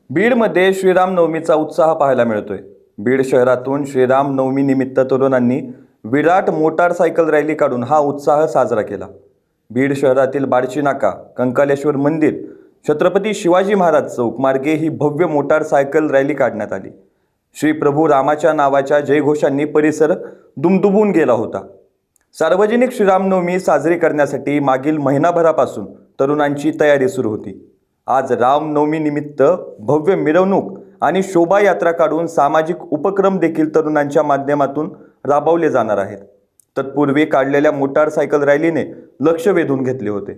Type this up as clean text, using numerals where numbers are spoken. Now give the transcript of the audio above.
बीडमध्ये श्रीरामनवमीचा उत्साह पाहायला मिळतोय। बीड शहरातून श्रीरामनवमी निमित्त तरुणांनी विराट मोटारसायकल रॅली काढून हा उत्साह साजरा केला। बीड शहरातील बार्शी नाका, कंकालेश्वर मंदिर, छत्रपती शिवाजी महाराज चौक मार्गे ही भव्य मोटारसायकल रॅली काढण्यात आली। श्री प्रभू रामाच्या नावाच्या जयघोषांनी परिसर दुमदुमून गेला होता। सार्वजनिक श्रीरामनवमी साजरी करण्यासाठी मागील महिनाभरापासून तरुणांची तयारी सुरू होती। आज रामनवमी निमित्त भव्य मिरवणूक आणि शोभायात्रा काढून सामाजिक उपक्रम देखील तरुणांच्या माध्यमातून राबवले जाणार आहेत। तत्पूर्वी काढलेल्या मोटारसायकल रॅलीने लक्ष वेधून घेतले होते।